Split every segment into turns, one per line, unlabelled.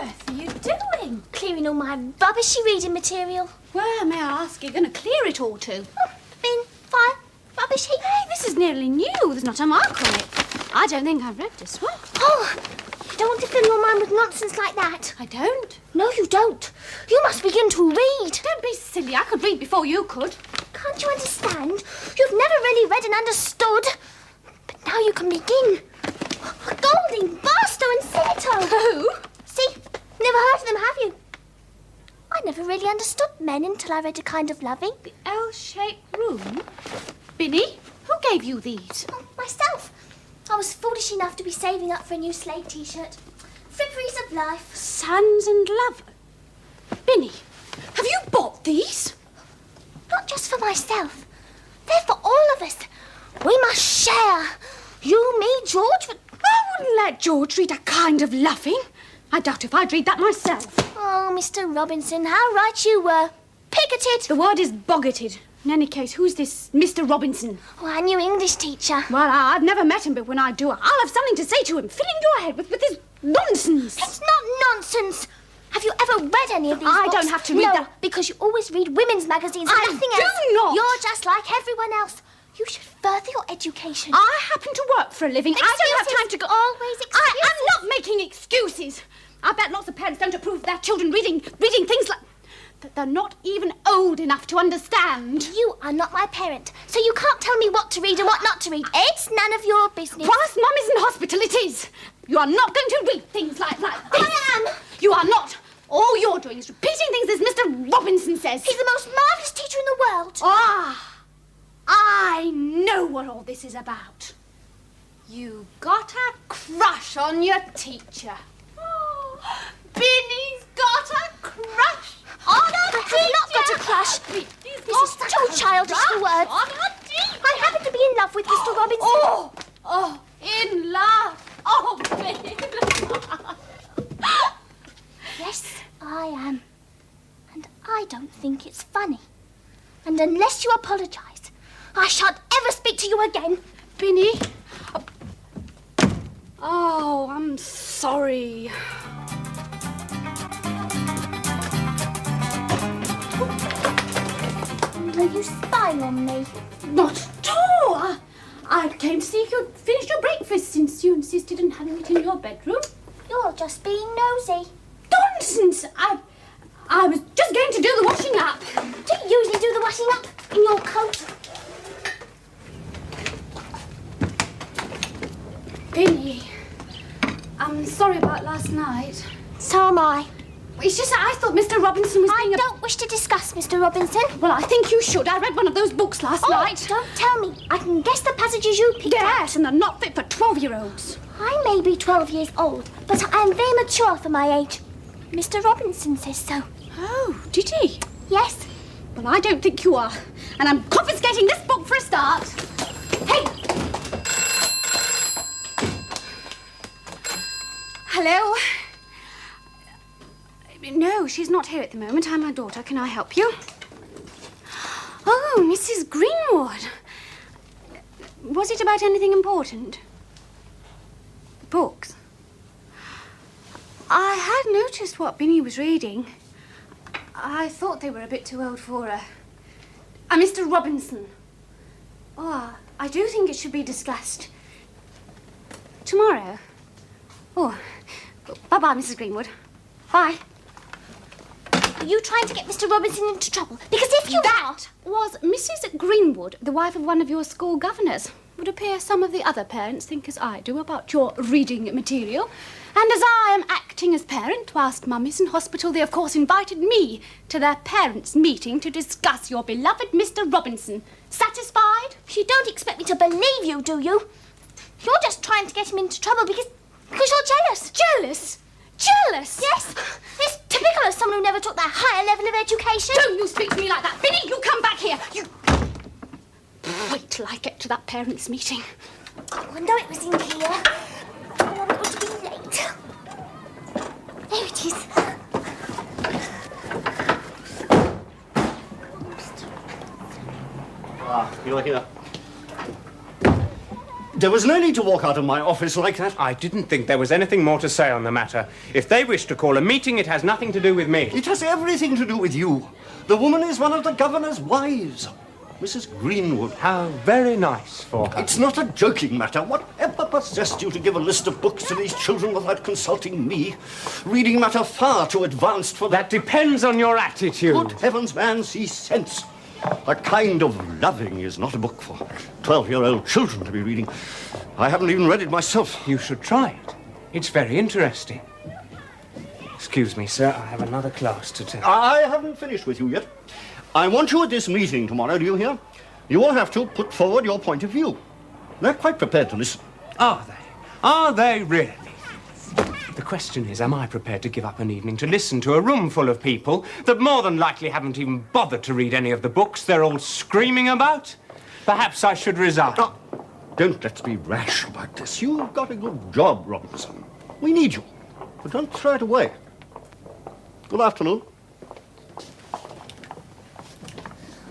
earth are you doing?
Clearing all my rubbishy reading material.
Where, may I ask, are you going to clear it all to?
Bin, fire, rubbish heap.
Hey, this is nearly new. There's not a mark on it. I don't think I've read this one.
Oh, you don't want to fill your mind with nonsense like that.
I don't.
No, you don't. You must begin to read.
Don't be silly. I could read before you could.
Can't you understand? You've never really read and understood. But now you can begin. Golding, Barstow and Scimitar.
Who?
See? Never heard of them, have you? I never really understood men until I read A Kind of Loving.
The L-shaped room? Binny, who gave you these?
Oh, myself. I was foolish enough to be saving up for a new Slade T-shirt. Fripperies of life.
Sands and Lover. Binny, have you bought these?
Not just for myself. They're for all of us. We must share. You, me, George.
I wouldn't let George read A Kind of Loving. I doubt if I'd read that myself.
Oh, Mr. Robinson, how right you were. Pigoted.
The word is boggeted. In any case, who's this Mr. Robinson?
Oh, our new English teacher.
Well, I've never met him, but when I do, I'll have something to say to him, filling your head with this nonsense.
It's not nonsense. Have you ever read any of these
I
books?
don't have to read
no,
that.
because you always read women's magazines and
I
nothing
do
else.
not.
You're just like everyone else. You should further your education.
I happen to work for a living. I don't have time to go...
Always excuses.
I'm not making excuses. I bet lots of parents don't approve of their children reading things like... that they're not even old enough to understand.
You are not my parent, so you can't tell me what to read and what not to read. It's none of your business.
Whilst Mum is in hospital, it is. You are not going to read things like this.
I am.
You are not. All you're doing is repeating things as Mr. Robinson says.
He's the most marvellous teacher in the world.
Ah, I know what all this is about. You got a crush on your teacher. Oh, Binny's got a crush on a teacher.
I have not got a crush. This is too childish for words. I happen to be in love with Mr. Robinson.
Oh, in love. Oh, Binny.
Yes, I am. And I don't think it's funny. And unless you apologise, I shan't ever speak to you again.
Binny. Oh, I'm sorry.
Are you spying on me?
Not at all. I came to see if you'd finished your breakfast since you insisted on having it in your bedroom.
You're just being nosy.
Nonsense! I was just going to do the washing up.
Do you usually do the washing up in your coat?
Binny, I'm sorry about last night.
So am I.
It's just that I thought Mr. Robinson was being
I don't wish to discuss Mr. Robinson.
Well, I think you should. I read one of those books last night.
Don't tell me. I can guess the passages you picked out.
Yes, and they're not fit for 12-year-olds.
I may be 12 years old, but I am very mature for my age. Mr. Robinson says so.
Oh, did he?
Yes.
Well, I don't think you are. And I'm confiscating this book for a start. Hey! Hello? No, she's not here at the moment. I'm her daughter. Can I help you? Oh, Mrs. Greenwood. Was it about anything important? Books? I had noticed what Binny was reading. I thought they were a bit too old for her. Mr. Robinson. Oh, I do think it should be discussed. Tomorrow. Oh, bye-bye, Mrs. Greenwood. Bye.
Are you trying to get Mr. Robinson into trouble? Because if you
That was Mrs. Greenwood, the wife of one of your school governors. Would appear some of the other parents think as I do about your reading material. And as I am acting as parent whilst Mum is in hospital, they of course invited me to their parents' meeting to discuss your beloved Mr. Robinson. Satisfied?
You don't expect me to believe you, do you? You're just trying to get him into trouble because you're jealous.
Jealous? Jealous?
Yes. It's typical of someone who never took that higher level of education.
Don't you speak to me like that. Binny, you come back here. You... Wait till I get to that parents' meeting.
I know it was in here. I want it to be late. There it is.
You're here. There was no need to walk out of my office like that.
I didn't think there was anything more to say on the matter. If they wish to call a meeting, it has nothing to do with me.
It has everything to do with you. The woman is one of the governor's wives, Mrs. Greenwood.
How very nice for her.
It's not a joking matter. Whatever possessed you to give a list of books to these children without consulting me? Reading matter far too advanced for
That depends on your attitude.
Good heavens, man, see sense. A kind of loving is not a book for 12-year-old children to be reading. I haven't even read it myself.
You should try it. It's very interesting. Excuse me, sir, I have another class to take.
I haven't finished with you yet. I want you at this meeting tomorrow, do you hear? You will have to put forward your point of view. They're quite prepared to listen.
Are they? Are they really? The question is, am I prepared to give up an evening to listen to a room full of people that more than likely haven't even bothered to read any of the books they're all screaming about? Perhaps I should resign.
Oh, don't let's be rash about this. You've got a good job, Robinson. We need you. But don't throw it away. Good afternoon.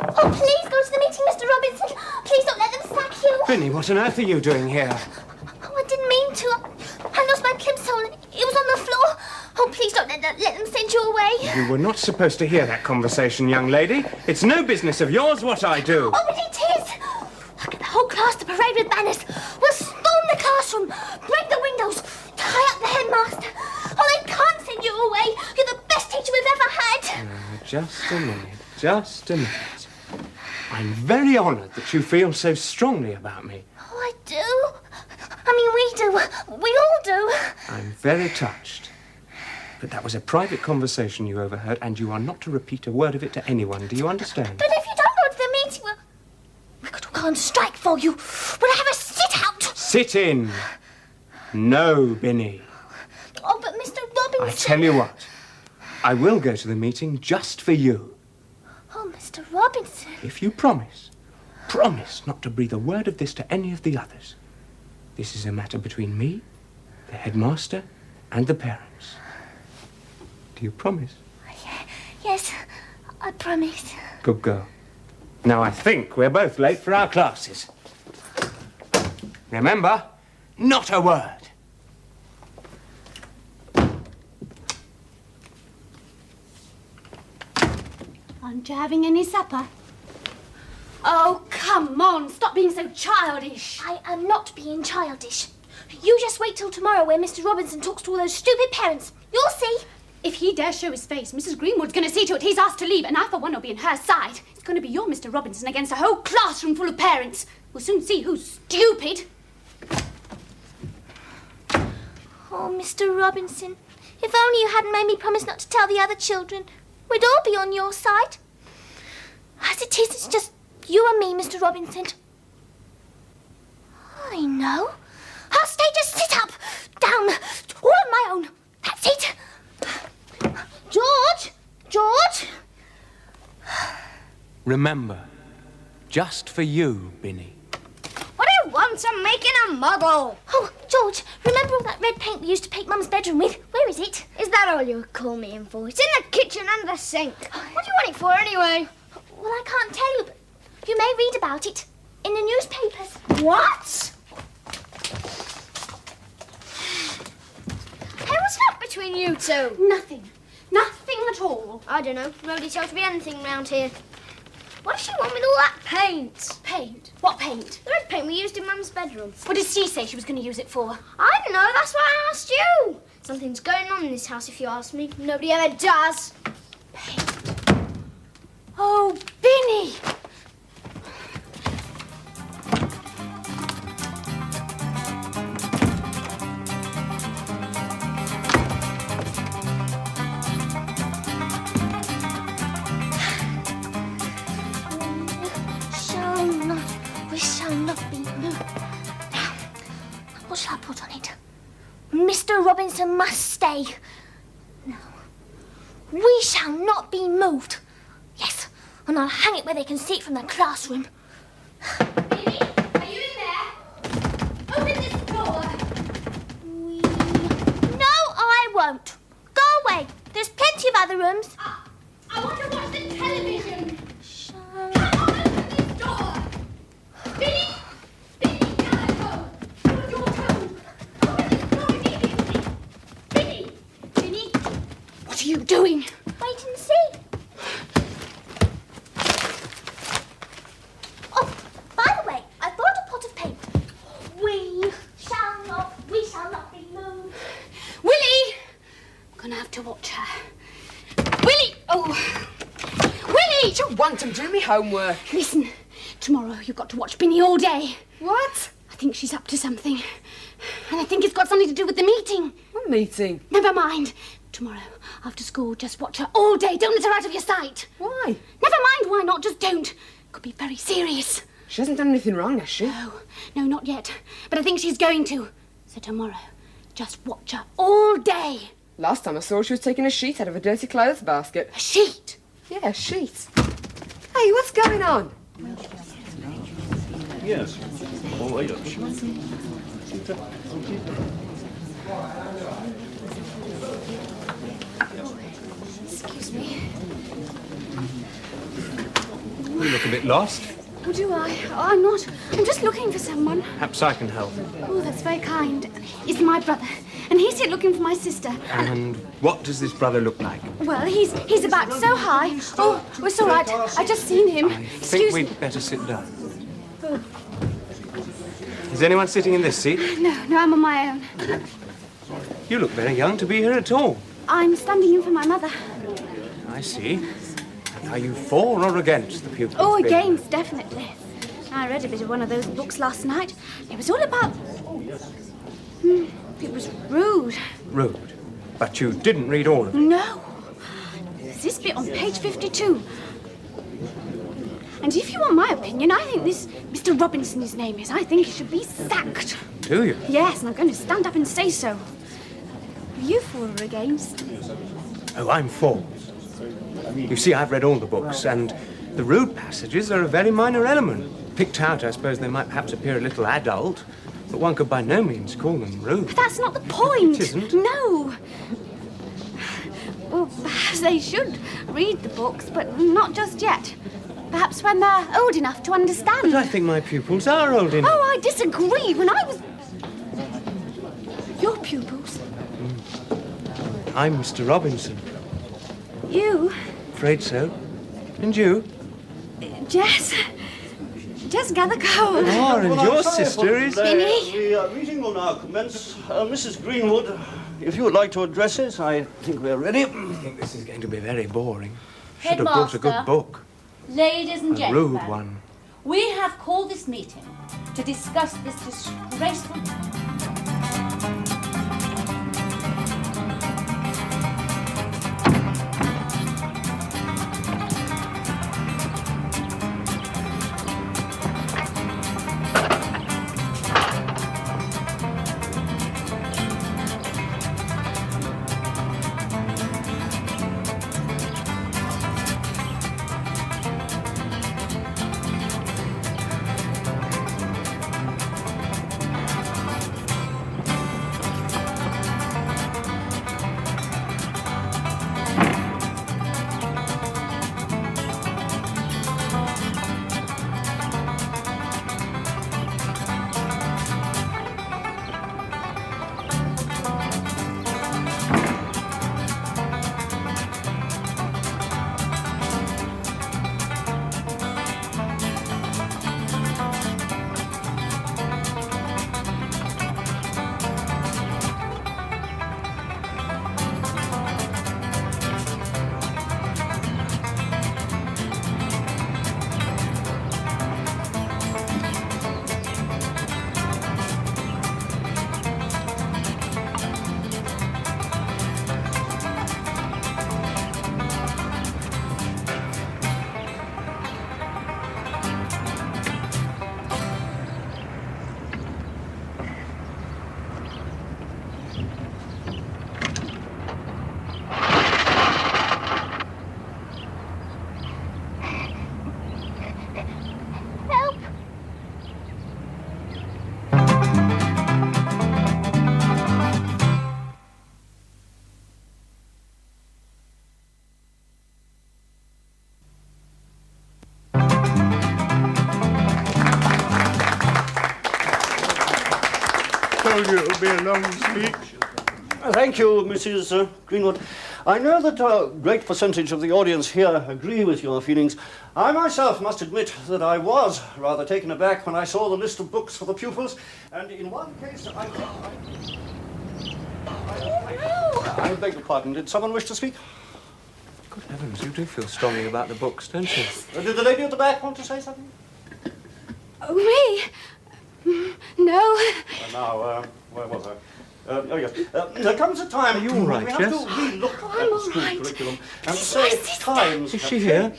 Oh, please go to the meeting, Mr. Robinson. Please don't let them sack you.
Binny, what on earth are you doing here?
Oh, I didn't mean to. I lost my plimsoll and it was on the floor. Oh, please don't let them send you away.
You were not supposed to hear that conversation, young lady. It's no business of yours what I do.
Oh, but it is. I'll get the whole class to parade with banners. We'll storm the classroom, break the windows, tie up the headmaster. Oh, they can't send you away. You're the best teacher we've ever had.
Just a minute, just a minute. I'm very honoured that you feel so strongly about me.
Oh, I do. I mean, we do. We all do.
I'm very touched. But that was a private conversation you overheard, and you are not to repeat a word of it to anyone. Do you understand?
But if you don't go to the meeting, we could go on strike for you. We'll have a sit-out.
Sit in. No, Binny.
Oh, but Mr. Robinson...
I tell you what. I will go to the meeting just for you.
Oh, Mr. Robinson.
If you promise not to breathe a word of this to any of the others. This is a matter between me, the headmaster, and the parents. Do you promise?
Yes, I promise.
Good girl. Now, I think we're both late for our classes. Remember, not a word.
Aren't you having any supper? Oh, come on, stop being so childish.
I am not being childish. You just wait till tomorrow when Mr. Robinson talks to all those stupid parents. You'll see.
If he dares show his face, Mrs. Greenwood's going to see to it he's asked to leave, and I, for one, will be on her side. It's going to be your Mr. Robinson against a whole classroom full of parents. We'll soon see who's stupid.
Oh, Mr. Robinson, if only you hadn't made me promise not to tell the other children. We'd all be on your side. As it is, it's just you and me, Mr. Robinson. I know. I'll stay just sit up, down, all on my own. That's it. George!
Remember, just for you, Binny.
What do you want? I'm making a model. Oh, George, remember all that red paint we used to paint Mum's bedroom with? Where is it?
Is that all you call me in for? It's in the kitchen under the sink. What do you want it for anyway?
Well, I can't tell you, but you may read about it in the newspapers.
What? Hey, what's up between you two?
Nothing. Nothing at all.
I don't know. Nobody tells me anything round here. What does she want with all that paint?
Paint? What paint?
The red paint we used in Mum's bedroom.
What did she say she was going to use it for?
I don't know. That's why I asked you. Something's going on in this house, if you ask me. Nobody ever does.
Paint. Oh, Binny!
We shall not be moved. Now, what shall I put on it? Mr. Robinson must stay. No. We shall not be moved. Yes, and I'll hang it where they can see it from the classroom.
Binny, are you in there? Open this door.
No, I won't. Go away. There's plenty of other rooms.
I want to watch the television.
Shall...
Come on, open this door. Binny! Binny, Calico! What are you doing?
Wait and see. Oh, by the way, I brought a pot of paint. We shall not be moved.
Willie! I'm gonna have to watch her. Willie! Oh! Willie!
You want him doing me homework.
Listen, tomorrow you've got to watch Binny all day.
What?
I think she's up to something. And I think it's got something to do with the meeting.
What meeting?
Never mind. Tomorrow, after school, just watch her all day. Don't let her out of your sight.
Why?
Never mind why not, just don't. Could be very serious.
She hasn't done anything wrong, has she?
No, not yet. But I think she's going to. So tomorrow, just watch her all day.
Last time I saw her, she was taking a sheet out of a dirty clothes basket.
A sheet.
Yeah, a sheet. Hey, what's going on?
Yes. Oh, wait up.
Excuse me.
You look a bit lost.
Oh, do I? Oh, I'm not. I'm just looking for someone.
Perhaps I can help.
Oh, that's very kind. It's my brother. And he's here looking for my sister.
And what does this brother look like?
Well, he's about so high. Oh, it's all right. I just seen him.
I think
Excuse me.
we'd better sit down. Is anyone sitting in this seat?
No, I'm on my own.
You look very young to be here at all.
I'm standing in for my mother.
I see. Are you for or against the pupils?
Oh,
being-
against, definitely. I read a bit of one of those books last night. It was all about... it was rude.
Rude. But you didn't read all of it.
No. There's this bit on page 52. And if you want my opinion, I think this Mr. Robinson, his name is, I think he should be sacked.
Do you?
Yes, and I'm going to stand up and say so. Are you for or against?
Oh, I'm for. You see, I've read all the books, and the rude passages are a very minor element. Picked out, I suppose they might perhaps appear a little adult, but one could by no means call them rude.
But that's not the point.
It isn't?
No. Well, perhaps they should read the books, but not just yet. Perhaps when they're old enough to understand.
But I think my pupils are old enough.
Oh, I disagree. When I was... Your pupils?
I'm Mr. Robinson.
You?
Afraid so. And you?
Jess? Jess Gathercole.
Oh, and
Well,
your
I'm sorry
sister
about
is...
the-
Binny?
The meeting will now commence. Mrs. Greenwood, if you would like to address us, I think we're ready.
I think this is going to be very boring. Should have brought a good
Headmaster.
book.
Ladies and
A
gentlemen,
rude one.
we have called this meeting to discuss this disgraceful...
Help!
Told you it would be a long speech. Thank you, Mrs. Greenwood. I know that a great percentage of the audience here agree with your feelings. I myself must admit that I was rather taken aback when I saw the list of books for the pupils, and in one case I beg your pardon. Did someone wish to speak?
Good heavens, you do feel strongly about the books, don't you?
Did the lady at the back want to say something?
Oh, me? No.
Now, where was I? Oh, yes. There comes a time...
Are you all right,
we have
Jess?
to re-look at the school curriculum and
She's
say
my sister.
times...
Is she here?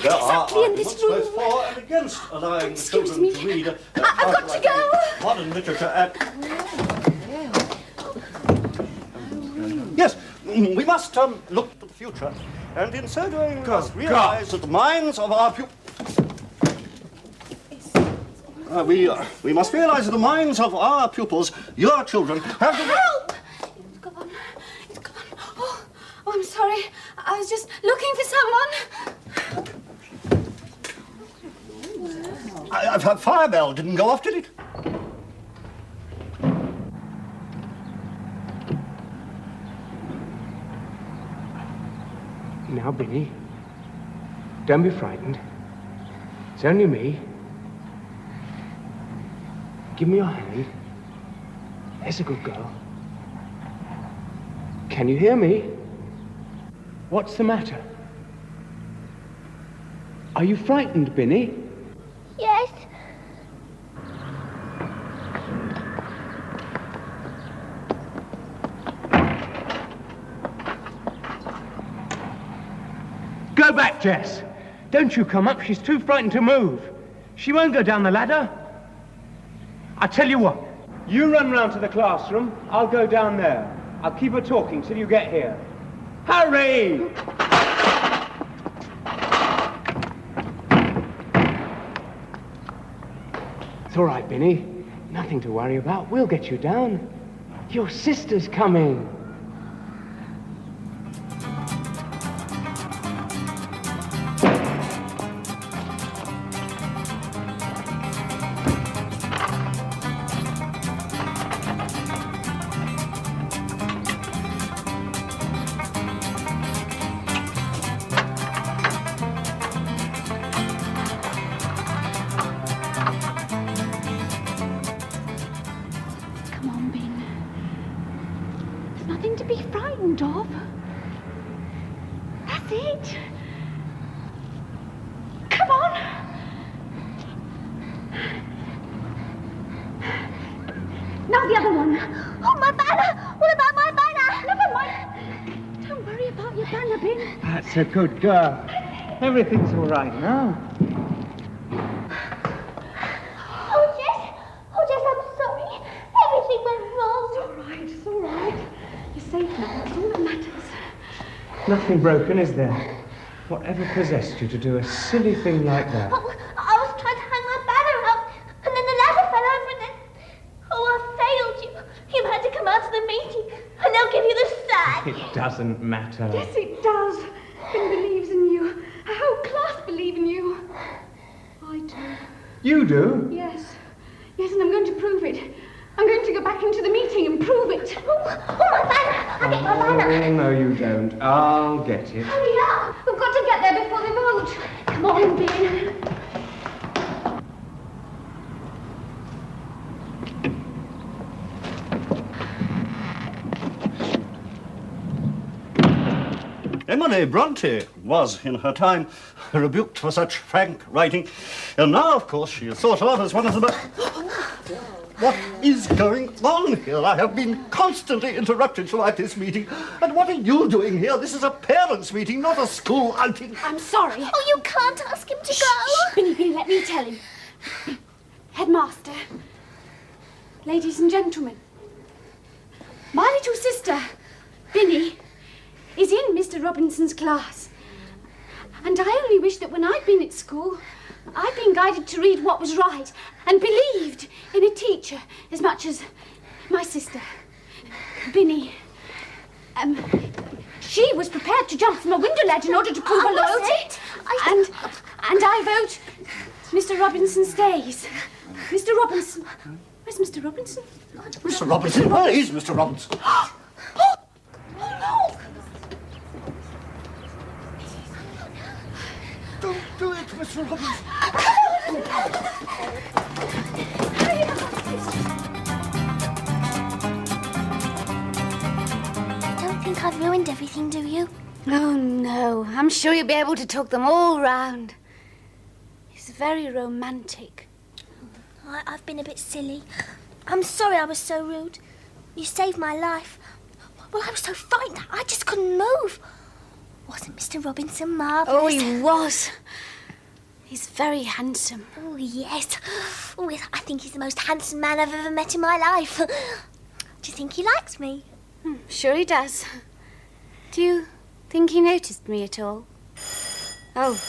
There are
exactly in this
arguments both
room.
for and against allowing
Excuse
children
me.
to read...
I've got to go.
Modern literature at... Yes, we must look to the future, and in so doing we must realise that the minds of our pupils... we must realise that the minds of our pupils, your children, have to...
Help! It's gone. It's gone. Oh, I'm sorry. I was just looking for someone.
Fire bell didn't go off, did it?
Now, Binny, don't be frightened. It's only me. Give me your hand. There's a good girl. Can you hear me? What's the matter? Are you frightened, Binny?
Yes.
Go back, Jess. Don't you come up. She's too frightened to move. She won't go down the ladder. I tell you what, you run round to the classroom. I'll go down there. I'll keep her talking till you get here. Hurry! It's all right, Binny. Nothing to worry about. We'll get you down. Your sister's coming.
Come on, Ben. There's nothing to be frightened of. That's it. Come on. Now the other one.
Oh, my banner! What about my banner?
Never mind. Don't worry about your banner, Ben.
That's a good girl. Everything's all right now.
Oh, Jess! Oh, Jess, I'm sorry. Everything went wrong.
It's all right. You're safe now. That's all that matters.
Nothing broken, is there? Whatever possessed you to do a silly thing like that?
Oh, I was trying to hang my banner up, and then the ladder fell over, and then... Oh, I failed you. You had to come out to the meeting, and they'll give you the sack.
It doesn't matter.
Yes, it does. Ben believes in you. Our whole class believe in you. I do.
You do?
Yes. Yes, and I'm going to prove it. I'm going to go back into the meeting and prove it.
Oh, my banner! I'll get my banner.
Oh, no, you don't. I'll get it.
Hurry up.
We've got to get there before they vote. Come on, Ben.
Emily Bronte was, in her time, rebuked for such frank writing, and now, of course, she is thought of as one of the most... What is going on here? I have been constantly interrupted throughout this meeting. And what are you doing here? This is a parents' meeting, not a school outing.
I'm sorry.
Oh, you can't ask him to go.
Binny, let me tell him. Headmaster, ladies and gentlemen, my little sister, Binny, is in Mr. Robinson's class. And I only wish that when I'd been at school, I'd been guided to read what was right and believed in a teacher as much as my sister, Binny. She was prepared to jump from a window ledge in order to prove her loyalty. And I vote Mr. Robinson stays. Mr. Robinson. Where's Mr. Robinson?
Mr. Robinson? Where is Mr. Robinson?
Oh,
Mr. Robbins.
Don't think I've ruined everything, do you?
Oh, no. I'm sure you'll be able to talk them all round. He's very romantic.
I've been a bit silly. I'm sorry I was so rude. You saved my life. Well, I was so frightened, I just couldn't move. Wasn't Mr. Robinson marvellous?
Oh, he was. He's very handsome.
Oh, yes. Oh, yes, I think he's the most handsome man I've ever met in my life. Do you think he likes me?
Sure he does. Do you think he noticed me at all? Oh,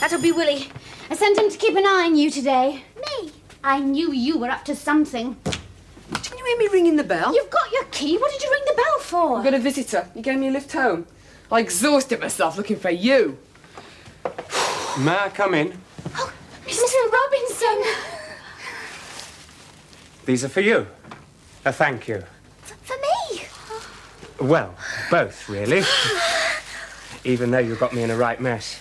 that'll be Willie. I sent him to keep an eye on you today.
Me?
I knew you were up to something.
Didn't you hear me ringing the bell?
You've got your key. What did you ring the bell for?
I've got a visitor. You gave me a lift home. I exhausted myself looking for you.
May I come in?
Oh, Mr. Robinson.
These are for you. A thank you.
For me?
Well, both, really. Even though you got me in a right mess.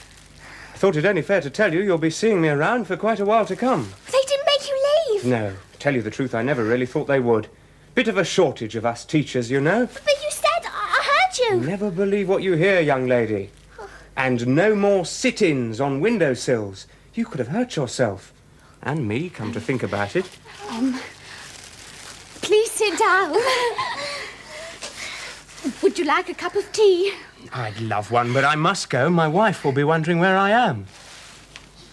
I thought it only fair to tell you you'll be seeing me around for quite a while to come.
They didn't make you leave?
No, to tell you the truth, I never really thought they would. Bit of a shortage of us teachers, you know.
But you said, I heard you.
Never believe what you hear, young lady. And no more sit-ins on windowsills. You could have hurt yourself. And me, come to think about it.
Please sit down. Would you like a cup of tea?
I'd love one, but I must go. My wife will be wondering where I am.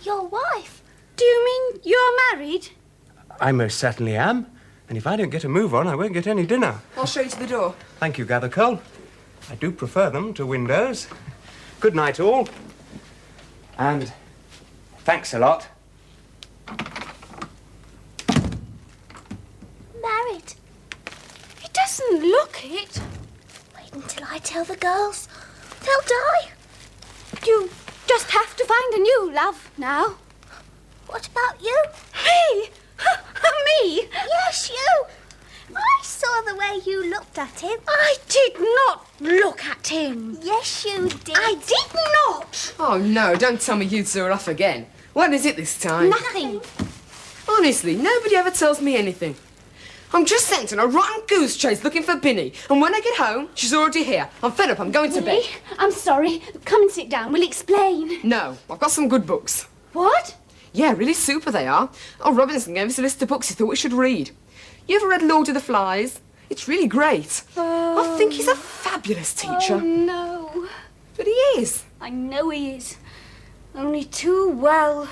Your wife?
Do you mean you're married?
I most certainly am. And if I don't get a move on, I won't get any dinner.
I'll show you to the door.
Thank you, Gathercole. I do prefer them to windows. Good night, all. And thanks a lot.
Married.
He doesn't look it.
Wait until I tell the girls. They'll die.
You just have to find a new love now.
What about you?
Me? Me?
Yes, you. I saw the way you looked at him.
I did not look at him.
Yes, you did.
I did not.
Oh, no, don't tell me you two are off again. What is it this time?
Nothing.
Honestly, nobody ever tells me anything. I'm just sent on a rotten goose chase looking for Binny, and when I get home, she's already here. I'm fed up, I'm going to bed.
Willie, I'm sorry. Come and sit down. We'll explain.
No, I've got some good books.
What?
Yeah, really super they are. Oh, Robinson gave us a list of books he thought we should read. You ever read Lord of the Flies? It's really great. I think he's a fabulous teacher.
Oh, no.
But he is.
I know he is. Only too well.